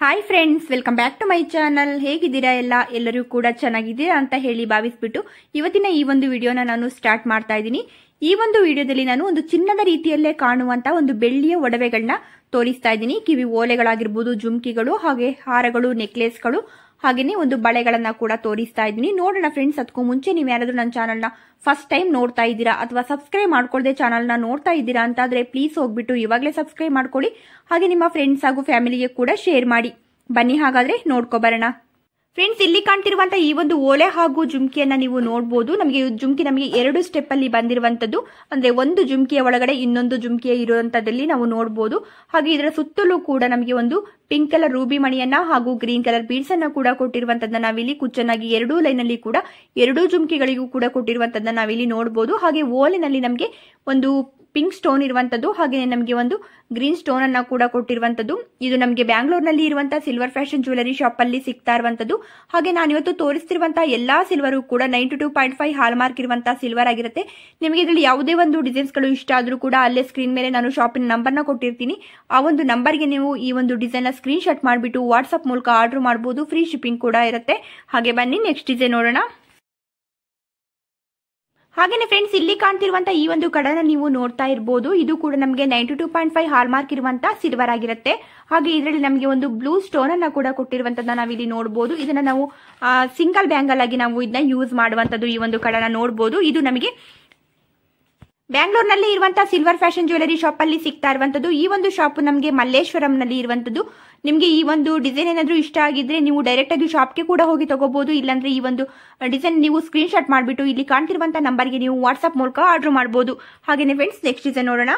Hi friends, welcome back to my channel. ಹೇಗಿದ್ದೀರಾ ಎಲ್ಲರೂ ಕೂಡ ಚೆನ್ನಾಗಿದ್ದೀರಾ ಅಂತ ಹೇಳಿ ಭಾವಿಸ್ಬಿಟ್ಟು ಇವತ್ತಿನ ಈ ಒಂದು ವಿಡಿಯೋನ ನಾನು ಸ್ಟಾರ್ಟ್ ಮಾಡ್ತಾ ಇದ್ದೀನಿ. ಈ ಒಂದು ವಿಡಿಯೋದಲ್ಲಿ ನಾನು ಒಂದು ಚಿನ್ನದ ರೀತಿಯಲ್ಲೇ ಕಾಣುವಂತ ಒಂದು ಬೆಳ್ಳಿಯ ಒಡವೆಗಳನ್ನ ತೋರಿಸ್ತಾ ಇದ್ದೀನಿ. ಕಿವಿ ಓಲೆಗಳಾಗಿರ್ಬೋದು, ಜುಮ್ಕಿಗಳು, ಹಾಗೆ ಹಾರಗಳು, ನೆಕ್ಲೆಸ್ಗಳು, ಹಾಗೇನೆ ಒಂದು ಬಳೆಗಳನ್ನ ಕೂಡ ತೋರಿಸ್ತಾ ಇದ್ದೀನಿ. ನೋಡೋಣ ಫ್ರೆಂಡ್ಸ್, ಅದಕ್ಕೂ ಮುಂಚೆ ನೀವು ಯಾರಾದ್ರೂ ನನ್ನ ಚಾನಲ್ನ ಫಸ್ಟ್ ಟೈಮ್ ನೋಡ್ತಾ ಇದ್ದೀರಾ ಅಥವಾ ಸಬ್ಸ್ಕ್ರೈಬ್ ಮಾಡ್ಕೊಳ್ಳದೆ ಚಾನಲ್ನ ನೋಡ್ತಾ ಇದ್ದೀರಾ ಅಂತಾದ್ರೆ ಪ್ಲೀಸ್ ಹೋಗ್ಬಿಟ್ಟು ಇವಾಗಲೇ ಸಬ್ಸ್ಕ್ರೈಬ್ ಮಾಡ್ಕೊಳ್ಳಿ. ಹಾಗೆ ನಿಮ್ಮ ಫ್ರೆಂಡ್ಸ್ ಹಾಗೂ ಫ್ಯಾಮಿಲಿಗೆ ಕೂಡ ಶೇರ್ ಮಾಡಿ. ಬನ್ನಿ ಹಾಗಾದ್ರೆ ನೋಡ್ಕೊ ಬರೋಣ. ಫ್ರೆಂಡ್ಸ್, ಇಲ್ಲಿ ಕಾಣ್ತಿರುವಂತ ಈ ಒಂದು ಓಲೆ ಹಾಗೂ ಜುಮ್ಕಿಯನ್ನ ನೀವು ನೋಡಬಹುದು. ಜುಮ್ಕಿ ನಮಗೆ 2 ಸ್ಟೆಪ್ ಅಲ್ಲಿ ಬಂದಿರುವಂತದ್ದು, ಅಂದ್ರೆ ಒಂದು ಜುಮ್ಕಿಯ ಒಳಗಡೆ ಇನ್ನೊಂದು ಜುಮ್ಕಿಯ ಇರುವಂತದ್ದಲ್ಲಿ ನಾವು ನೋಡಬಹುದು. ಹಾಗೆ ಇದರ ಸುತ್ತಲೂ ಕೂಡ ನಮಗೆ ಒಂದು ಪಿಂಕ್ ಕಲರ್ ರೂಬಿ ಮಣಿಯನ್ನ ಹಾಗೂ ಗ್ರೀನ್ ಕಲರ್ ಬೀಡ್ಸ್ ಅನ್ನ ಕೂಡ ಕೊಟ್ಟಿರುವಂತದ್ದನ್ನ ನಾವಿಲ್ಲಿ ಕುಚ್ಚನಾಗಿ 2 ಲೈನ್ ಅಲ್ಲಿ ಕೂಡ 2 ಜುಮ್ಕಿಗಳಿಗೂ ಕೂಡ ಕೊಟ್ಟಿರುವಂತದ್ದನ್ನ ನಾವಿಲ್ಲಿ ನೋಡಬಹುದು. ಹಾಗೆ ಓಲಿನಲ್ಲಿ ನಮಗೆ ಒಂದು ಪಿಂಕ್ ಸ್ಟೋನ್ ಇರುವಂತದ್ದು, ಹಾಗೆ ನಮಗೆ ಒಂದು ಗ್ರೀನ್ ಸ್ಟೋನ್ ಅನ್ನ ಕೂಡ ಕೊಟ್ಟಿರುವಂತದ್ದು. ಇದು ನಮಗೆ ಬ್ಯಾಂಗ್ಳೂರ್ನಲ್ಲಿ ಇರುವಂತಹ ಸಿಲ್ವರ್ ಫ್ಯಾಷನ್ ಜ್ಯುವೆಲರಿ ಶಾಪ್ ಅಲ್ಲಿ ಸಿಗ್ತಾ ಇರುವಂತದ್ದು. ಹಾಗೆ ನಾನು ಇವತ್ತು ತೋರಿಸ್ತಿರುವಂತಹ ಎಲ್ಲಾ ಸಿಲ್ವರು ಕೂಡ 92.5 ಹಾಲ್ ಮಾರ್ಕ್ ಇರುವಂತಹ ಸಿಲ್ವರ್ ಆಗಿರುತ್ತೆ. ನಿಮಗೆ ಇದರಲ್ಲಿ ಯಾವುದೇ ಒಂದು ಡಿಸೈನ್ಸ್ ಗಳು ಇಷ್ಟ ಆದ್ರೂ ಕೂಡ ಅಲ್ಲೇ ಸ್ಕ್ರೀನ್ ಮೇಲೆ ನಾನು ಶಾಪಿನ ನಂಬರ್ನ ಕೊಟ್ಟಿರ್ತೀನಿ. ಆ ಒಂದು ನಂಬರ್ಗೆ ನೀವು ಈ ಒಂದು ಡಿಸೈನ್ ನ ಸ್ಕ್ರೀನ್ ಶಾಟ್ ಮಾಡಿಬಿಟ್ಟು ವಾಟ್ಸ್ಆಪ್ ಮೂಲಕ ಆರ್ಡರ್ ಮಾಡಬಹುದು. ಫ್ರೀ ಶಿಪ್ಪಿಂಗ್ ಕೂಡ ಇರುತ್ತೆ. ಹಾಗೆ ಬನ್ನಿ ನೆಕ್ಸ್ಟ್ ಡಿಸೈನ್ ನೋಡೋಣ. ಹಾಗೇನೆ ಫ್ರೆಂಡ್ಸ್, ಇಲ್ಲಿ ಕಾಣ್ತಿರುವಂತ ಈ ಒಂದು ಕಡನ ನೀವು ನೋಡ್ತಾ ಇರಬಹುದು. ಇದು ಕೂಡ ನಮಗೆ 92.5 ಹಾಲ್ ಮಾರ್ಕ್ ಇರುವಂತ ಸಿಲ್ವರ್ ಆಗಿರುತ್ತೆ. ಹಾಗೆ ಇದರಲ್ಲಿ ನಮಗೆ ಒಂದು ಬ್ಲೂ ಸ್ಟೋನ್ ಅನ್ನ ಕೂಡ ಕೊಟ್ಟಿರುವಂತದ್ದನ್ನ ನಾವಿಲ್ಲಿ ನೋಡಬಹುದು. ಇದನ್ನ ನಾವು ಸಿಂಗಲ್ ಬ್ಯಾಂಗಲ್ ಆಗಿ ನಾವು ಇದನ್ನ ಯೂಸ್ ಮಾಡುವಂತದ್ದು. ಈ ಒಂದು ಕಡನ ನೋಡಬಹುದು. ಇದು ನಮಗೆ ಬ್ಯಾಂಗ್ಳೂರ್ನಲ್ಲಿ ಇರುವಂತಹ ಸಿಲ್ವರ್ ಫ್ಯಾಷನ್ ಜ್ಯುವೆಲರಿ ಶಾಪ್ ಅಲ್ಲಿ ಸಿಗ್ತಾ ಇರುವಂತದ್ದು. ಈ ಒಂದು ಶಾಪ್ ನಮಗೆ ಮಲ್ಲೇಶ್ವರಂ ನಲ್ಲಿ ಇರುವಂತದ್ದು. ನಿಮಗೆ ಈ ಒಂದು ಡಿಸೈನ್ ಏನಾದ್ರೂ ಇಷ್ಟ ಆಗಿದ್ರೆ ನೀವು ಡೈರೆಕ್ಟ್ ಆಗಿ ಶಾಪ್ಗೆ ಕೂಡ ಹೋಗಿ ತಗೋಬಹುದು. ಇಲ್ಲಾಂದ್ರೆ ಈ ಒಂದು ಡಿಸೈನ್ ನೀವು ಸ್ಕ್ರೀನ್ ಶಾಟ್ ಮಾಡಿಬಿಟ್ಟು ಇಲ್ಲಿ ಕಾಣ್ತಿರುವಂತಹ ನಂಬರ್ಗೆ ನೀವು ವಾಟ್ಸ್ಆಪ್ ಮೂಲಕ ಆರ್ಡರ್ ಮಾಡಬಹುದು. ಹಾಗೇನೆ ಫ್ರೆಂಡ್ಸ್, ನೆಕ್ಸ್ಟ್ ಡಿಸೈನ್ ನೋಡೋಣ.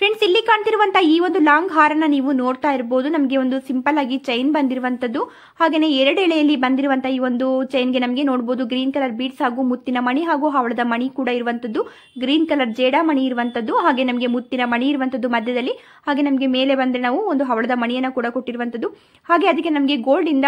ಫ್ರೆಂಡ್ಸ್, ಇಲ್ಲಿ ಕಾಣ್ತಿರುವಂತ ಈ ಒಂದು ಲಾಂಗ್ ಹಾರನ ನೀವು ನೋಡ್ತಾ ಇರಬಹುದು. ನಮಗೆ ಒಂದು ಸಿಂಪಲ್ ಆಗಿ ಚೈನ್ ಬಂದಿರುವಂತದ್ದು. ಹಾಗೇನೆ 2 ಎಳೆಯಲ್ಲಿ ಬಂದಿರುವಂತ ಈ ಒಂದು ಚೈನ್ಗೆ ನಮಗೆ ನೋಡಬಹುದು ಗ್ರೀನ್ ಕಲರ್ ಬೀಡ್ಸ್ ಹಾಗೂ ಮುತ್ತಿನ ಮಣಿ ಹಾಗೂ ಹವಳದ ಮಣಿ ಕೂಡ ಇರುವಂತದ್ದು. ಗ್ರೀನ್ ಕಲರ್ ಜೇಡ ಮಣಿ ಇರುವಂತದ್ದು, ಹಾಗೆ ನಮಗೆ ಮುತ್ತಿನ ಮಣಿ ಇರುವಂತದ್ದು ಮಧ್ಯದಲ್ಲಿ. ಹಾಗೆ ನಮಗೆ ಮೇಲೆ ಬಂದ್ರೆ ನಾವು ಒಂದು ಹವಳದ ಮಣಿಯನ್ನ ಕೂಡ ಕೊಟ್ಟಿರುವಂತದ್ದು. ಹಾಗೆ ಅದಕ್ಕೆ ನಮಗೆ ಗೋಲ್ಡ್ ಇಂದ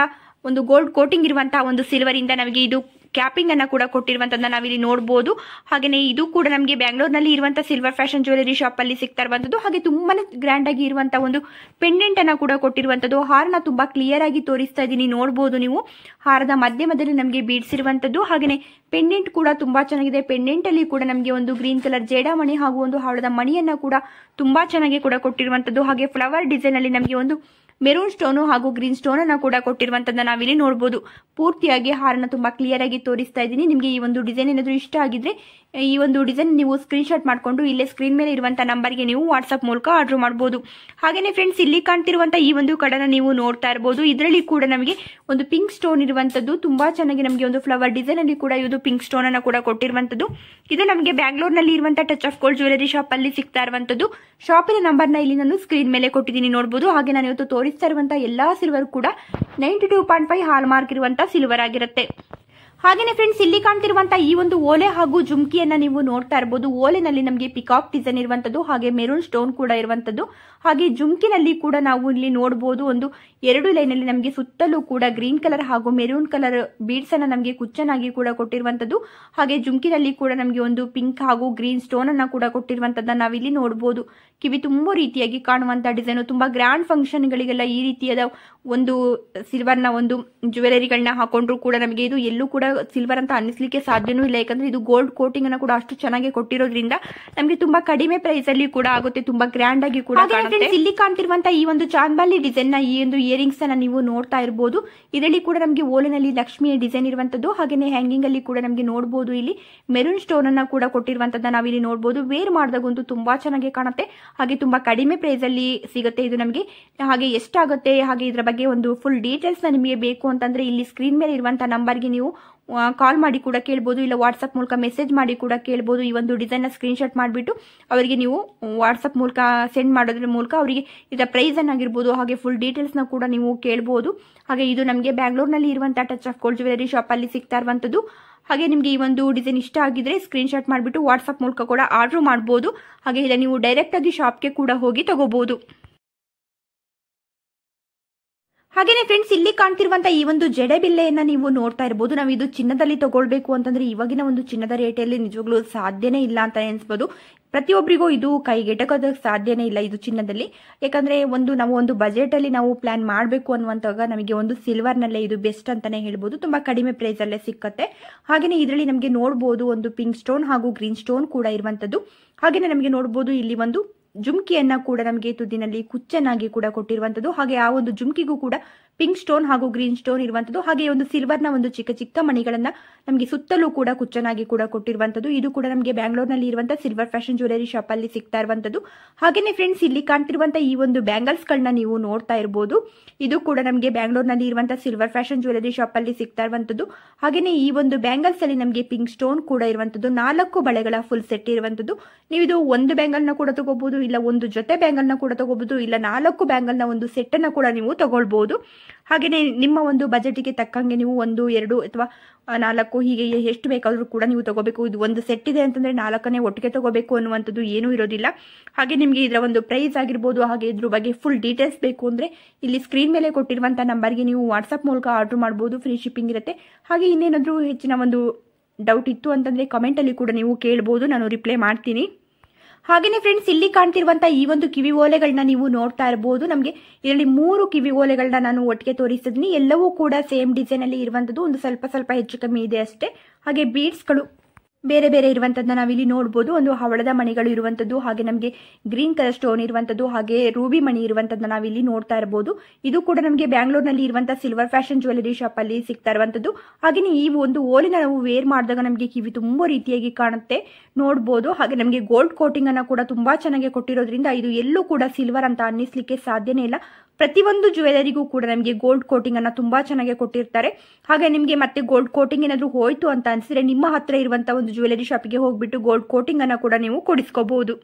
ಒಂದು ಗೋಲ್ಡ್ ಕೋಟಿಂಗ್ ಇರುವಂತಹ ಒಂದು ಸಿಲ್ವರ್ ಇಂದ ನಮಗೆ ಇದು ಕ್ಯಾಪಿಂಗ್ ಅನ್ನ ಕೂಡ ಕೊಟ್ಟಿರುವಂತದ್ದನ್ನ ನಾವಿಲ್ಲಿ ನೋಡಬಹುದು. ಹಾಗೇನೆ ಇದು ಕೂಡ ನಮಗೆ ಬ್ಯಾಂಗ್ಳೂರ್ನಲ್ಲಿ ಇರುವಂತಹ ಸಿಲ್ವರ್ ಫ್ಯಾಷನ್ ಜ್ಯುವೆಲರಿ ಶಾಪ್ ಅಲ್ಲಿ ಸಿಗ್ತಾ ಇರುವಂತದ್ದು. ಹಾಗೆ ತುಂಬಾನೇ ಗ್ರ್ಯಾಂಡ್ ಆಗಿ ಇರುವಂತಹ ಒಂದು ಪೆಂಡೆಂಟ್ ಅನ್ನ ಕೂಡ ಕೊಟ್ಟಿರುವಂತದ್ದು. ಹಾರನ ತುಂಬಾ ಕ್ಲಿಯರ್ ಆಗಿ ತೋರಿಸ್ತಾ ಇದ್ದೀನಿ, ನೋಡಬಹುದು ನೀವು. ಹಾರದ ಮಧ್ಯದಲ್ಲಿ ನಮಗೆ ಬೀಡ್ಸ್ ಇರುವಂತದ್ದು. ಹಾಗೇನೆ ಪೆಂಡೆಂಟ್ ಕೂಡ ತುಂಬಾ ಚೆನ್ನಾಗಿದೆ. ಪೆಂಡೆಂಟ್ ಅಲ್ಲಿ ಕೂಡ ನಮಗೆ ಒಂದು ಗ್ರೀನ್ ಕಲರ್ ಜೇಡಮಣಿ ಹಾಗೂ ಒಂದು ಹವಳದ ಮಣಿಯನ್ನ ಕೂಡ ತುಂಬಾ ಚೆನ್ನಾಗಿ ಕೂಡ ಕೊಟ್ಟಿರುವಂತದ್ದು. ಹಾಗೆ ಫ್ಲವರ್ ಡಿಸೈನ್ ಅಲ್ಲಿ ನಮಗೆ ಒಂದು ಮೆರೂನ್ ಸ್ಟೋನ್ ಹಾಗೂ ಗ್ರೀನ್ ಸ್ಟೋನ್ ಅನ್ನ ಕೂಡ ಕೊಟ್ಟಿರುವಂತದ್ದನ್ನ ನಾವಿಲ್ಲಿ ನೋಡಬಹುದು. ಪೂರ್ತಿಯಾಗಿ ಹಾರನ ತುಂಬಾ ಕ್ಲಿಯರ್ ಆಗಿ ತೋರಿಸ್ತಾ ಇದ್ದೀನಿ. ನಿಮಗೆ ಈ ಒಂದು ಡಿಸೈನ್ ಏನಾದ್ರೂ ಇಷ್ಟ ಆಗಿದ್ರೆ ಈ ಒಂದು ಡಿಸೈನ್ ನೀವು ಸ್ಕ್ರೀನ್ ಶಾಟ್ ಮಾಡ್ಕೊಂಡು ಇಲ್ಲೇ ಸ್ಕ್ರೀನ್ ಮೇಲೆ ಇರುವಂತಹ ನಂಬರ್ಗೆ ನೀವು ವಾಟ್ಸ್ಆಪ್ ಮೂಲಕ ಆರ್ಡರ್ ಮಾಡಬಹುದು. ಹಾಗೇನೆ ಫ್ರೆಂಡ್ಸ್, ಇಲ್ಲಿ ಕಾಣ್ತಿರುವಂತಹ ಈ ಒಂದು ಕಡನ ನೀವು ನೋಡ್ತಾ ಇರಬಹುದು. ಇದರಲ್ಲಿ ಕೂಡ ನಮಗೆ ಒಂದು ಪಿಂಕ್ ಸ್ಟೋನ್ ಇರುವಂತದ್ದು. ತುಂಬಾ ಚೆನ್ನಾಗಿ ನಮಗೆ ಒಂದು ಫ್ಲವರ್ ಡಿಸೈನ್ ಅಲ್ಲಿ ಕೂಡ ಇದು ಪಿಂಕ್ ಸ್ಟೋನ್ ಅನ್ನ ಕೂಡ ಕೊಟ್ಟಿರುವಂತದ್ದು. ಇದು ನಮಗೆ ಬ್ಯಾಂಗ್ಳೂರ್ನಲ್ಲಿ ಇರುವಂತಹ touch of gold jewellery shop ಅಲ್ಲಿ ಸಿಗ್ತಾ ಇರುವಂತದ್ದು. ಶಾಪಿನ ನಂಬರ್ನ ಇಲ್ಲಿ ನಾನು ಸ್ಕ್ರೀನ್ ಮೇಲೆ ಕೊಟ್ಟಿದ್ದೀನಿ, ನೋಡಬಹುದು. ಹಾಗೆ ನಾನು ಇವತ್ತು ತೋರಿಸ್ತಾ ಇರುವಂತಹ ಎಲ್ಲಾ ಸಿಲ್ವರ್ ಕೂಡ 92.5 ಹಾಲ್ ಮಾರ್ಕ್ ಇರುವಂತಹ ಸಿಲ್ವರ್ ಆಗಿರುತ್ತೆ. ಹಾಗೇನೆ ಫ್ರೆಂಡ್ಸ್, ಇಲ್ಲಿ ಕಾಣ್ತಿರುವಂತಹ ಈ ಒಂದು ಓಲೆ ಹಾಗೂ ಜುಮ್ಕಿಯನ್ನ ನೀವು ನೋಡ್ತಾ ಇರಬಹುದು. ಓಲೆನಲ್ಲಿ ನಮಗೆ ಪಿಕಾಕ್ ಡಿಸೈನ್ ಇರುವಂತದ್ದು, ಹಾಗೆ ಮೆರೂನ್ ಸ್ಟೋನ್ ಕೂಡ ಇರುವಂತದ್ದು. ಹಾಗೆ ಜುಮ್ಕಿನಲ್ಲಿ ಕೂಡ ನಾವು ಇಲ್ಲಿ ನೋಡಬಹುದು ಒಂದು 2 ಲೈನ್ ಅಲ್ಲಿ ನಮಗೆ ಸುತ್ತಲೂ ಕೂಡ ಗ್ರೀನ್ ಕಲರ್ ಹಾಗೂ ಮೆರೂನ್ ಕಲರ್ ಬೀಡ್ಸ್ ಅನ್ನ ನಮಗೆ ಕುಚ್ಚನಾಗಿ ಕೂಡ ಕೊಟ್ಟಿರುವಂತದ್ದು. ಹಾಗೆ ಜುಮ್ಕಿನಲ್ಲಿ ಕೂಡ ನಮಗೆ ಒಂದು ಪಿಂಕ್ ಹಾಗೂ ಗ್ರೀನ್ ಸ್ಟೋನ್ ಅನ್ನ ಕೂಡ ಕೊಟ್ಟಿರುವಂತದ್ದನ್ನ ನಾವಿಲ್ಲಿ ನೋಡಬಹುದು. ಕಿವಿ ತುಂಬಾ ರೀತಿಯಾಗಿ ಕಾಣುವಂತಹ ಡಿಸೈನ್. ತುಂಬಾ ಗ್ರ್ಯಾಂಡ್ ಫಂಕ್ಷನ್ ಗಳಿಗೆಲ್ಲ ಈ ರೀತಿಯಾದ ಒಂದು ಸಿಲ್ವರ್ ನ ಒಂದು ಜ್ಯುವೆಲರಿಗಳನ್ನ ಹಾಕೊಂಡ್ರು ಕೂಡ ನಮಗೆ ಇದು ಎಲ್ಲೂ ಕೂಡ ಸಿಲ್ವರ್ ಅಂತ ಅನ್ನಿಸ್ಲಿಕ್ಕೆ ಸಾಧ್ಯನೂ ಇಲ್ಲ. ಯಾಕಂದ್ರೆ ಇದು ಗೋಲ್ಡ್ ಕೋಟಿಂಗ್ ಅನ್ನ ಕೂಡ ಅಷ್ಟು ಚೆನ್ನಾಗಿ ಕೊಟ್ಟಿರೋದ್ರಿಂದ ನಮಗೆ ತುಂಬಾ ಕಡಿಮೆ ಪ್ರೈಸ್ ಅಲ್ಲಿ ಕೂಡ ಆಗುತ್ತೆ. ತುಂಬಾ ಗ್ರ್ಯಾಂಡ್ ಆಗಿ ಕೂಡ ಕಾಣುತ್ತೆ. ಇಲ್ಲಿ ಕಾಣ್ತಿರುವಂತಹ ಈ ಒಂದು ಚಾಂದ್ಬಾಲಿ ಡಿಸೈನ್ ನ ಈ ಒಂದು ಇಯರಿಂಗ್ಸ್ ಅನ್ನ ನೀವು ನೋಡ್ತಾ ಇರಬಹುದು. ಇದರಲ್ಲಿ ಕೂಡ ನಮಗೆ ಓಲಿನಲ್ಲಿ ಲಕ್ಷ್ಮಿಯ ಡಿಸೈನ್ ಇರುವಂತದ್ದು. ಹಾಗೇನೆ ಹ್ಯಾಂಗಿಂಗ್ ಅಲ್ಲಿ ಕೂಡ ನಮಗೆ ನೋಡಬಹುದು ಇಲ್ಲಿ ಮೆರೂನ್ ಸ್ಟೋನ್ ಅನ್ನ ಕೂಡ ಕೊಟ್ಟಿರುವಂತದ್ದನ್ನ ನಾವಿಲ್ಲಿ ನೋಡಬಹುದು. ವೇರ್ ಮಾಡಿದಾಗಂತೂ ತುಂಬಾ ಚೆನ್ನಾಗಿ ಕಾಣುತ್ತೆ. ಹಾಗೆ ತುಂಬಾ ಕಡಿಮೆ ಪ್ರೈಸ್ ಅಲ್ಲಿ ಸಿಗುತ್ತೆ ಇದು ನಮಗೆ. ಹಾಗೆ ಎಷ್ಟಾಗುತ್ತೆ, ಹಾಗೆ ಇದರ ಬಗ್ಗೆ ಒಂದು ಫುಲ್ ಡೀಟೇಲ್ಸ್ ನಿಮಗೆ ಬೇಕು ಅಂತಂದ್ರೆ ಇಲ್ಲಿ ಸ್ಕ್ರೀನ್ ಮೇಲೆ ಇರುವಂತಹ ನಂಬರ್ಗೆ ನೀವು ಕಾಲ್ ಮಾಡಿ ಕೂಡ ಕೇಳಬಹುದು, ಇಲ್ಲ ವಾಟ್ಸ್ಆಪ್ ಮೂಲಕ ಮೆಸೇಜ್ ಮಾಡಿ ಕೂಡ ಕೇಳಬಹುದು. ಈ ಒಂದು ಡಿಸೈನ್ ನ ಸ್ಕ್ರೀನ್ ಶಾಟ್ ಮಾಡಿಬಿಟ್ಟು ಅವರಿಗೆ ನೀವು ವಾಟ್ಸ್ಆಪ್ ಮೂಲಕ ಸೆಂಡ್ ಮಾಡೋದ್ರ ಮೂಲಕ ಅವರಿಗೆ ಇದರ ಪ್ರೈಸ್ ಆಗಿರ್ಬೋದು ಹಾಗೆ ಫುಲ್ ಡೀಟೇಲ್ಸ್ ನ ಕೂಡ ನೀವು ಕೇಳಬಹುದು. ಹಾಗೆ ಇದು ನಮಗೆ ಬ್ಯಾಂಗ್ಳೂರ್ನಲ್ಲಿ ಇರುವಂತಹ touch of gold jewellery shop ಅಲ್ಲಿ ಸಿಗ್ತಾ ಇರುವಂತದ್ದು. ಹಾಗೆ ನಿಮಗೆ ಈ ಒಂದು ಡಿಸೈನ್ ಇಷ್ಟ ಆಗಿದ್ರೆ ಸ್ಕ್ರೀನ್ ಶಾಟ್ ಮಾಡಿಬಿಟ್ಟು ವಾಟ್ಸ್ಆಪ್ ಮೂಲಕ ಕೂಡ ಆರ್ಡರ್ ಮಾಡಬಹುದು. ಹಾಗೆ ಇಲ್ಲ ನೀವು ಡೈರೆಕ್ಟ್ ಆಗಿ ಶಾಪ್ಗೆ ಕೂಡ ಹೋಗಿ ತಗೋಬಹುದು. ಹಾಗೇನೆ ಫ್ರೆಂಡ್ಸ್, ಇಲ್ಲಿ ಕಾಣ್ತಿರುವಂತ ಈ ಒಂದು ಜಡೆ ಬಿಲ್ಲೆಯನ್ನ ನೀವು ನೋಡ್ತಾ ಇರಬಹುದು. ನಾವು ಇದು ಚಿನ್ನದಲ್ಲಿ ತಗೊಳ್ಬೇಕು ಅಂತಂದ್ರೆ ಇವಾಗಿನ ಒಂದು ಚಿನ್ನದ ರೇಟಲ್ಲಿ ನಿಜವಾಗ್ಲೂ ಸಾಧ್ಯನೇ ಇಲ್ಲ ಅಂತ ಎನ್ಸ್ಬೋದು. ಪ್ರತಿಯೊಬ್ಬರಿಗೂ ಇದು ಕೈಗೆಟಕೋದಕ್ಕೆ ಸಾಧ್ಯನೇ ಇಲ್ಲ ಇದು ಚಿನ್ನದಲ್ಲಿ. ಯಾಕಂದ್ರೆ ನಾವು ಒಂದು ಬಜೆಟ್ ಅಲ್ಲಿ ನಾವು ಪ್ಲಾನ್ ಮಾಡಬೇಕು ಅನ್ನುವಂತಾಗ ನಮಗೆ ಒಂದು ಸಿಲ್ವರ್ ನಲ್ಲೇ ಇದು ಬೆಸ್ಟ್ ಅಂತಾನೆ ಹೇಳ್ಬೋದು. ತುಂಬಾ ಕಡಿಮೆ ಪ್ರೈಸ್ ಅಲ್ಲೇ ಸಿಕ್ಕತ್ತೆ. ಹಾಗೇನೆ ಇದರಲ್ಲಿ ನಮಗೆ ನೋಡಬಹುದು ಒಂದು ಪಿಂಕ್ ಸ್ಟೋನ್ ಹಾಗೂ ಗ್ರೀನ್ ಸ್ಟೋನ್ ಕೂಡ ಇರುವಂತದ್ದು. ಹಾಗೇನೆ ನಮಗೆ ನೋಡಬಹುದು ಇಲ್ಲಿ ಒಂದು ಜುಮ್ಕಿಯನ್ನ ಕೂಡ ನಮಗೆ ತುದಿನಲ್ಲಿ ಕುಚ್ಚನ್ನಾಗಿ ಕೂಡ ಕೊಟ್ಟಿರುವಂತದ್ದು. ಹಾಗೆ ಆ ಒಂದು ಜುಮ್ಕಿಗೂ ಕೂಡ ಪಿಂಕ್ ಸ್ಟೋನ್ ಹಾಗೂ ಗ್ರೀನ್ ಸ್ಟೋನ್ ಇರುವಂತದ್ದು. ಹಾಗೆ ಒಂದು ಸಿಲ್ವರ್ನ ಒಂದು ಚಿಕ್ಕ ಚಿಕ್ಕ ಮಣಿಗಳನ್ನ ನಮಗೆ ಸುತ್ತಲೂ ಕೂಡ ಕುಚ್ಚನಾಗಿ ಕೂಡ ಕೊಟ್ಟಿರುವಂತದ್ದು. ಇದು ಕೂಡ ನಮಗೆ ಬ್ಯಾಂಗ್ಳೂರ್ನಲ್ಲಿ ಇರುವಂತಹ ಸಿಲ್ವರ್ ಫ್ಯಾಷನ್ ಜ್ಯುವೆಲರಿ ಶಾಪ್ ಅಲ್ಲಿ ಸಿಗ್ತಾ ಇರುವಂತದ್ದು. ಹಾಗೇನೆ ಫ್ರೆಂಡ್ಸ್, ಇಲ್ಲಿ ಕಾಣ್ತಿರುವಂತಹ ಈ ಒಂದು ಬ್ಯಾಂಗಲ್ಸ್ ಗಳನ್ನ ನೀವು ನೋಡ್ತಾ ಇರಬಹುದು. ಇದು ಕೂಡ ನಮಗೆ ಬ್ಯಾಂಗ್ಳೂರ್ನಲ್ಲಿ ಇರುವಂತಹ ಸಿಲ್ವರ್ ಫ್ಯಾಷನ್ ಜ್ಯುವೆಲರಿ ಶಾಪ್ ಅಲ್ಲಿ ಸಿಗ್ತಾ ಇರುವಂತದ್ದು. ಹಾಗೇನೆ ಈ ಒಂದು ಬ್ಯಾಂಗಲ್ಸ್ ಅಲ್ಲಿ ನಮಗೆ ಪಿಂಕ್ ಸ್ಟೋನ್ ಕೂಡ ಇರುವಂತದ್ದು. 4 ಬಳೆಗಳ ಫುಲ್ ಸೆಟ್ ಇರುವಂತದ್ದು. ನೀವು ಇದು ಒಂದು ಬ್ಯಾಂಗಲ್ ನ ಕೂಡ ತಗೋಬಹುದು, ಇಲ್ಲ ಒಂದು ಜೊತೆ ಬ್ಯಾಂಗಲ್ ನ ಕೂಡ ತಗೋಬಹುದು, ಇಲ್ಲ 4 ಬ್ಯಾಂಗಲ್ ನ ಒಂದು ಸೆಟ್ ಅನ್ನ ಕೂಡ ನೀವು ತಗೊಳ್ಬಹುದು. ಹಾಗೇನೆ ನಿಮ್ಮ ಒಂದು ಬಜೆಟ್ಗೆ ತಕ್ಕಂಗೆ ನೀವು 1, 2 ಅಥವಾ 4 ಹೀಗೆ ಎಷ್ಟು ಬೇಕಾದ್ರೂ ಕೂಡ ನೀವು ತಗೋಬೇಕು. ಇದು ಒಂದು ಸೆಟ್ ಇದೆ ಅಂತಂದ್ರೆ 4ನೇ ಒಟ್ಟಿಗೆ ತಗೋಬೇಕು ಅನ್ನುವಂಥದ್ದು ಏನೂ ಇರೋದಿಲ್ಲ. ಹಾಗೆ ನಿಮಗೆ ಇದರ ಒಂದು ಪ್ರೈಸ್ ಆಗಿರ್ಬೋದು, ಹಾಗೆ ಇದ್ರ ಬಗ್ಗೆ ಫುಲ್ ಡೀಟೇಲ್ಸ್ ಬೇಕು ಅಂದ್ರೆ ಇಲ್ಲಿ ಸ್ಕ್ರೀನ್ ಮೇಲೆ ಕೊಟ್ಟಿರುವಂತಹ ನಂಬರ್ಗೆ ನೀವು ವಾಟ್ಸ್ಆಪ್ ಮೂಲಕ ಆರ್ಡರ್ ಮಾಡಬಹುದು. ಫ್ರೀ ಶಿಪ್ಪಿಂಗ್ ಇರುತ್ತೆ. ಹಾಗೆ ಇನ್ನೇನಾದ್ರೂ ಹೆಚ್ಚಿನ ಒಂದು ಡೌಟ್ ಇತ್ತು ಅಂತಂದ್ರೆ ಕಮೆಂಟ್ ಅಲ್ಲಿ ಕೂಡ ನೀವು ಕೇಳಬಹುದು, ನಾನು ರಿಪ್ಲೈ ಮಾಡ್ತೀನಿ. ಹಾಗೇನೆ ಫ್ರೆಂಡ್ಸ್, ಇಲ್ಲಿ ಕಾಣ್ತಿರುವಂತಹ ಈ ಒಂದು ಕಿವಿ ಓಲೆಗಳನ್ನ ನೀವು ನೋಡ್ತಾ ಇರಬಹುದು. ನಮಗೆ ಇದರಲ್ಲಿ 3 ಕಿವಿ ಓಲೆಗಳನ್ನ ನಾನು ಒಟ್ಟಿಗೆ ತೋರಿಸಿದ್ದೀನಿ. ಎಲ್ಲವೂ ಕೂಡ ಸೇಮ್ ಡಿಸೈನ್ ಅಲ್ಲಿ ಇರುವಂತದ್ದು. ಒಂದು ಸ್ವಲ್ಪ ಹೆಚ್ಚು ಕಮ್ಮಿ ಇದೆ ಅಷ್ಟೇ. ಹಾಗೆ ಬೀಡ್ಸ್ಗಳು ಬೇರೆ ಬೇರೆ ಇರುವಂತದ್ದನ್ನ ನಾವಿಲ್ಲಿ ನೋಡಬಹುದು. ಒಂದು ಹವಳದ ಮಣಿಗಳು ಇರುವಂತದ್ದು, ಹಾಗೆ ನಮಗೆ ಗ್ರೀನ್ ಕಲರ್ ಸ್ಟೋನ್ ಇರುವಂತದ್ದು, ಹಾಗೆ ರೂಬಿ ಮಣಿ ಇರುವಂತದ್ದನ್ನ ನಾವಿಲ್ಲಿ ನೋಡ್ತಾ ಇರಬಹುದು. ಇದು ಕೂಡ ನಮಗೆ ಬ್ಯಾಂಗ್ಳೂರ್ನಲ್ಲಿ ಇರುವಂತಹ ಸಿಲ್ವರ್ ಫ್ಯಾಷನ್ ಜ್ಯುವೆಲರಿ ಶಾಪ್ ಅಲ್ಲಿ ಸಿಗ್ತಾ ಇರುವಂತದ್ದು. ಹಾಗೆ ಈ ಒಂದು ಓಲಿನ ನಾವು ವೇರ್ ಮಾಡಿದಾಗ ನಮಗೆ ಕಿವಿ ತುಂಬಾ ರೀತಿಯಾಗಿ ಕಾಣುತ್ತೆ ನೋಡಬಹುದು. ಹಾಗೆ ನಮಗೆ ಗೋಲ್ಡ್ ಕೋಟಿಂಗ್ ಅನ್ನ ಕೂಡ ತುಂಬಾ ಚೆನ್ನಾಗಿ ಕೊಟ್ಟಿರೋದ್ರಿಂದ ಇದು ಎಲ್ಲೂ ಕೂಡ ಸಿಲ್ವರ್ ಅಂತ ಅನ್ನಿಸ್ಲಿಕ್ಕೆ ಸಾಧ್ಯನೇ ಇಲ್ಲ. ಪ್ರತಿಯೊಂದು ಜ್ಯುವೆಲರಿಗೂ ಕೂಡ ನಮಗೆ ಗೋಲ್ಡ್ ಕೋಟಿಂಗ್ ಅನ್ನ ತುಂಬಾ ಚೆನ್ನಾಗಿ ಕೊಟ್ಟಿರ್ತಾರೆ. ಹಾಗೆ ನಿಮಗೆ ಮತ್ತೆ ಗೋಲ್ಡ್ ಕೋಟಿಂಗ್ ಏನಾದ್ರು ಹೋಯ್ತು ಅಂತ ಅನ್ಸಿದ್ರೆ ನಿಮ್ಮ ಹತ್ರ ಇರುವಂತಹ ಒಂದು ಜ್ಯುವೆಲರಿ ಶಾಪ್ಗೆ ಹೋಗ್ಬಿಟ್ಟು ಗೋಲ್ಡ್ ಕೋಟಿಂಗ್ ಅನ್ನ ಕೂಡ ನೀವು ಕೊಡಿಸ್ಕೋಬಹುದು.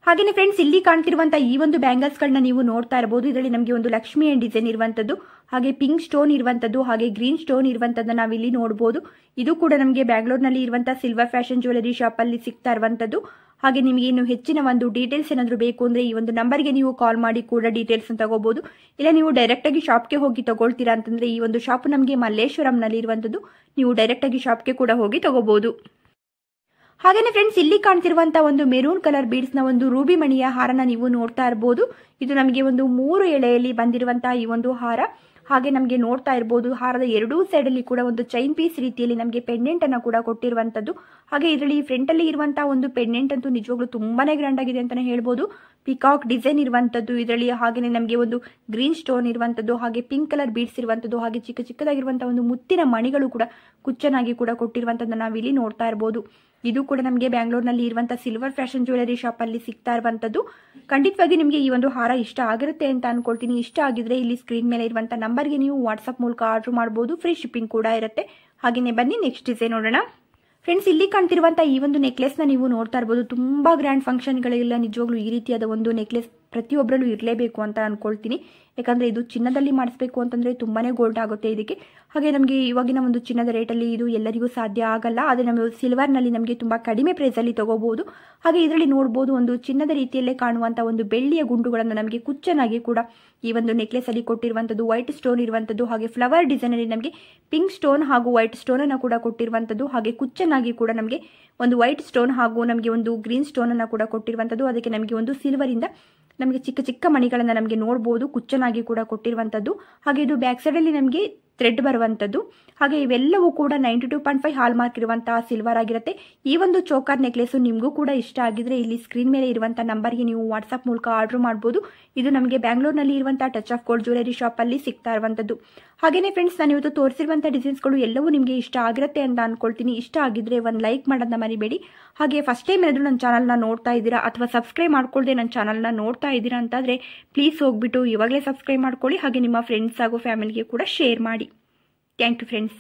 ಹಾಗೇನೆ ಫ್ರೆಂಡ್ಸ್, ಇಲ್ಲಿ ಕಾಣ್ತಿರುವಂತಹ ಈ ಒಂದು ಬ್ಯಾಂಗಲ್ಸ್ ಗಳನ್ನ ನೀವು ನೋಡ್ತಾ ಇರಬಹುದು. ಇದರಲ್ಲಿ ನಮಗೆ ಒಂದು ಲಕ್ಷ್ಮಿ ಡಿಸೈನ್ ಇರುವಂತದ್ದು, ಹಾಗೆ ಪಿಂಕ್ ಸ್ಟೋನ್ ಇರುವಂತದ್ದು, ಹಾಗೆ ಗ್ರೀನ್ ಸ್ಟೋನ್ ಇರುವಂತದ್ದನ್ನ ನಾವಿಲ್ಲಿ ನೋಡಬಹುದು. ಇದು ಕೂಡ ನಮಗೆ ಬ್ಯಾಂಗ್ಳೂರ್ನಲ್ಲಿ ಇರುವಂತಹ ಸಿಲ್ವರ್ ಫ್ಯಾಷನ್ ಜ್ಯುವೆಲರಿ ಶಾಪ್ ಅಲ್ಲಿ ಸಿಗ್ತಾ ಇರುವಂತದ್ದು. ಹಾಗೆ ನಿಮಗೆ ಇನ್ನು ಹೆಚ್ಚಿನ ಒಂದು ಡೀಟೇಲ್ಸ್ ಏನಾದ್ರು ಬೇಕು ಅಂದ್ರೆ ಈ ಒಂದು ನಂಬರ್ಗೆ ನೀವು ಕಾಲ್ ಮಾಡಿ ಕೂಡ ಡೀಟೇಲ್ಸ್ ತಗೋಬಹುದು. ಇಲ್ಲ ನೀವು ಡೈರೆಕ್ಟ್ ಆಗಿ ಶಾಪ್ಗೆ ಹೋಗಿ ತಗೊಳ್ತೀರಾ ಅಂತಂದ್ರೆ ಈ ಒಂದು ಶಾಪ್ ನಮಗೆ ಮಲ್ಲೇಶ್ವರಂನಲ್ಲಿ ಇರುವಂತದ್ದು. ನೀವು ಡೈರೆಕ್ಟ್ ಆಗಿ ಶಾಪ್ಗೆ ಕೂಡ ಹೋಗಿ ತಗೋಬಹುದು. ಹಾಗೇನೆ ಫ್ರೆಂಡ್ಸ್, ಇಲ್ಲಿ ಕಾಣ್ತಿರುವಂತಹ ಒಂದು ಮೆರೂನ್ ಕಲರ್ ಬೀಡ್ಸ್ ನ ಒಂದು ರೂಬಿ ಮಣಿಯ ಹಾರನ ನೀವು ನೋಡ್ತಾ ಇರಬಹುದು. ಇದು ನಮಗೆ ಒಂದು 3 ಎಳೆಯಲ್ಲಿ ಬಂದಿರುವಂತಹ ಈ ಒಂದು ಹಾರ. ಹಾಗೆ ನಮಗೆ ನೋಡ್ತಾ ಇರಬಹುದು ಹಾರದ 2 ಸೈಡ್ ಅಲ್ಲಿ ಕೂಡ ಒಂದು ಚೈನ್ ಪೀಸ್ ರೀತಿಯಲ್ಲಿ ನಮಗೆ ಪೆಂಡೆಂಟ್ ಅನ್ನ ಕೂಡ ಕೊಟ್ಟಿರುವಂತದ್ದು. ಹಾಗೆ ಇದರಲ್ಲಿ ಫ್ರಂಟ್ ಅಲ್ಲಿ ಇರುವಂತಹ ಒಂದು ಪೆಂಡೆಂಟ್ ಅಂತೂ ನಿಜವಾಗ್ಲೂ ತುಂಬಾನೇ ಗ್ರ್ಯಾಂಡ್ ಆಗಿದೆ ಅಂತಾನೆ ಹೇಳ್ಬೋದು. ಪಿಕಾಕ್ ಡಿಸೈನ್ ಇರುವಂತದ್ದು ಇದರಲ್ಲಿ. ಹಾಗೇನೆ ನಮಗೆ ಒಂದು ಗ್ರೀನ್ ಸ್ಟೋನ್ ಇರುವಂತದ್ದು, ಹಾಗೆ ಪಿಂಕ್ ಕಲರ್ ಬೀಡ್ಸ್ ಇರುವಂತದ್ದು, ಹಾಗೆ ಚಿಕ್ಕ ಚಿಕ್ಕದಾಗಿರುವಂತಹ ಒಂದು ಮುತ್ತಿನ ಮಣಿಗಳು ಕೂಡ ಕುಚ್ಚನಾಗಿ ಕೂಡ ಕೊಟ್ಟಿರುವಂತದ್ದನ್ನ ನಾವಿಲ್ಲಿ ನೋಡ್ತಾ ಇರಬಹುದು. ಇದು ಕೂಡ ನಮಗೆ ಬ್ಯಾಂಗ್ಳೂರ್ನಲ್ಲಿ ಇರುವಂತಹ ಸಿಲ್ವರ್ ಫ್ಯಾಷನ್ ಜ್ಯುವೆಲರಿ ಶಾಪ್ ಅಲ್ಲಿ ಸಿಗ್ತಾ ಇರುವಂತದ್ದು. ಖಂಡಿತವಾಗಿ ನಿಮಗೆ ಈ ಒಂದು ಹಾರ ಇಷ್ಟ ಆಗಿರುತ್ತೆ ಅಂತ ಅನ್ಕೊಳ್ತೀನಿ. ಇಷ್ಟ ಆಗಿದ್ರೆ ಇಲ್ಲಿ ಸ್ಕ್ರೀನ್ ಮೇಲೆ ಇರುವಂತಹ ನಂಬರ್ಗೆ ನೀವು ವಾಟ್ಸ್ಆಪ್ ಮೂಲಕ ಆರ್ಡರ್ ಮಾಡಬಹುದು. ಫ್ರೀ ಶಿಪ್ಪಿಂಗ್ ಕೂಡ ಇರುತ್ತೆ. ಹಾಗೇನೆ ಬನ್ನಿ ನೆಕ್ಸ್ಟ್ ಡಿಸೈನ್ ನೋಡೋಣ. ಫ್ರೆಂಡ್ಸ್, ಇಲ್ಲಿ ಕಾಣ್ತಿರುವಂತಹ ಈ ಒಂದು ನೆಕ್ಲೆಸ್ ನ ನೀವು ನೋಡ್ತಾ ಇರಬಹುದು. ತುಂಬಾ ಗ್ರ್ಯಾಂಡ್ ಫಂಕ್ಷನ್ ಗಳಿಗೆಲ್ಲ ನಿಜವಾಗ್ಲೂ ಈ ರೀತಿಯಾದ ಒಂದು ನೆಕ್ಲೆಸ್ ಪ್ರತಿಯೊಬ್ಬರಲ್ಲೂ ಇರಲೇಬೇಕು ಅಂತ ಅನ್ಕೊಳ್ತೀನಿ. ಯಾಕಂದ್ರೆ ಇದು ಚಿನ್ನದಲ್ಲಿ ಮಾಡಿಸ್ಬೇಕು ಅಂತಂದ್ರೆ ತುಂಬಾನೇ ಗೋಲ್ಡ್ ಆಗುತ್ತೆ ಇದಕ್ಕೆ. ಹಾಗೆ ನಮಗೆ ಇವಾಗಿನ ಒಂದು ಚಿನ್ನದ ರೇಟಲ್ಲಿ ಇದು ಎಲ್ಲರಿಗೂ ಸಾಧ್ಯ ಆಗಲ್ಲ. ಆದರೆ ನಮಗೆ ಸಿಲ್ವರ್ ನಲ್ಲಿ ನಮಗೆ ತುಂಬಾ ಕಡಿಮೆ ಪ್ರೈಸ್ ಅಲ್ಲಿ ತಗೋಬಹುದು. ಹಾಗೆ ಇದರಲ್ಲಿ ನೋಡಬಹುದು ಒಂದು ಚಿನ್ನದ ರೀತಿಯಲ್ಲೇ ಕಾಣುವಂತಹ ಒಂದು ಬೆಳ್ಳಿಯ ಗುಂಡುಗಳನ್ನು ನಮಗೆ ಕುಚ್ಚನಾಗಿ ಕೂಡ ಈ ಒಂದು ನೆಕ್ಲೆಸ್ ಅಲ್ಲಿ ಕೊಟ್ಟಿರುವಂತದ್ದು. ವೈಟ್ ಸ್ಟೋನ್ ಇರುವಂತದ್ದು, ಹಾಗೆ ಫ್ಲವರ್ ಡಿಸೈನ್ ಅಲ್ಲಿ ನಮಗೆ ಪಿಂಕ್ ಸ್ಟೋನ್ ಹಾಗೂ ವೈಟ್ ಸ್ಟೋನ್ ಅನ್ನ ಕೂಡ ಕೊಟ್ಟಿರುವಂತದ್ದು. ಹಾಗೆ ಕುಚ್ಚನಾಗಿ ಕೂಡ ನಮಗೆ ಒಂದು ವೈಟ್ ಸ್ಟೋನ್ ಹಾಗೂ ನಮಗೆ ಒಂದು ಗ್ರೀನ್ ಸ್ಟೋನ್ ಅನ್ನ ಕೂಡ ಕೊಟ್ಟಿರುವಂತದ್ದು. ಅದಕ್ಕೆ ನಮಗೆ ಒಂದು ಸಿಲ್ವರ್ ಇಂದ ನಮಗೆ ಚಿಕ್ಕ ಚಿಕ್ಕ ಮಣಿಗಳನ್ನ ನಮಗೆ ನೋಡಬಹುದು ಕುಚ್ಚನಾಗಿ ಕೂಡ ಕೊಟ್ಟಿರುವಂತದ್ದು. ಹಾಗೆ ಇದು ಬ್ಯಾಕ್ ಸೈಡ್ ಅಲ್ಲಿ ನಮಗೆ ಥ್ರೆಡ್ ಬರುವಂತದ್ದು. ಹಾಗೆ ಇವೆಲ್ಲವೂ ಕೂಡ 92.5 ಹಾಲ್ ಮಾರ್ಕ್ ಇರುವಂತಹ ಸಿಲ್ವರ್ ಆಗಿರುತ್ತೆ. ಈ ಒಂದು ಚೋಕರ್ ನೆಕ್ಲೆಸ್ ನಿಮಗೂ ಕೂಡ ಇಷ್ಟ ಆಗಿದ್ರೆ ಇಲ್ಲಿ ಸ್ಕ್ರೀನ್ ಮೇಲೆ ಇರುವಂತಹ ನಂಬರ್ಗೆ ನೀವು ವಾಟ್ಸ್ಆಪ್ ಮೂಲಕ ಆರ್ಡರ್ ಮಾಡಬಹುದು. ಇದು ನಮಗೆ ಬ್ಯಾಂಗ್ಳೂರ್ನಲ್ಲಿ ಇರುವಂತಹ touch of gold jewellery shop ಅಲ್ಲಿ ಸಿಗ್ತಾ ಇರುವಂತದ್ದು. ಹಾಗೇನೆ ಫ್ರೆಂಡ್ಸ್, ನಾನು ಇವತ್ತು ತೋರಿಸಿರುವಂತಹ ಡಿಸೈನ್ಸ್ಗಳು ಎಲ್ಲವೂ ನಿಮಗೆ ಇಷ್ಟ ಆಗಿರುತ್ತೆ ಅಂತ ಅನ್ಕೊಳ್ತೀನಿ. ಇಷ್ಟ ಆಗಿದ್ರೆ ಒಂದು ಲೈಕ್ ಮಾಡೋದನ್ನ ಮರಿಬೇಡಿ. ಹಾಗೆ ಫಸ್ಟ್ ಟೈಮ್ ಏನಾದರೂ ನನ್ನ ಚಾನಲ್ನ ನೋಡ್ತಾ ಇದ್ದೀರಾ ಅಥವಾ ಸಬ್ಸ್ಕ್ರೈಬ್ ಮಾಡ್ಕೊಳ್ಳದೆ ನನ್ನ ಚಾನಲ್ನ ನೋಡ್ತಾ ಇದ್ದೀರಾ ಅಂತಾದರೆ ಪ್ಲೀಸ್ ಹೋಗ್ಬಿಟ್ಟು ಇವಾಗಲೇ ಸಬ್ಸ್ಕ್ರೈಬ್ ಮಾಡ್ಕೊಳ್ಳಿ. ಹಾಗೆ ನಿಮ್ಮ ಫ್ರೆಂಡ್ಸ್ ಹಾಗೂ ಫ್ಯಾಮಿಲಿಗೆ ಕೂಡ ಶೇರ್ ಮಾಡಿ. Thank you friends.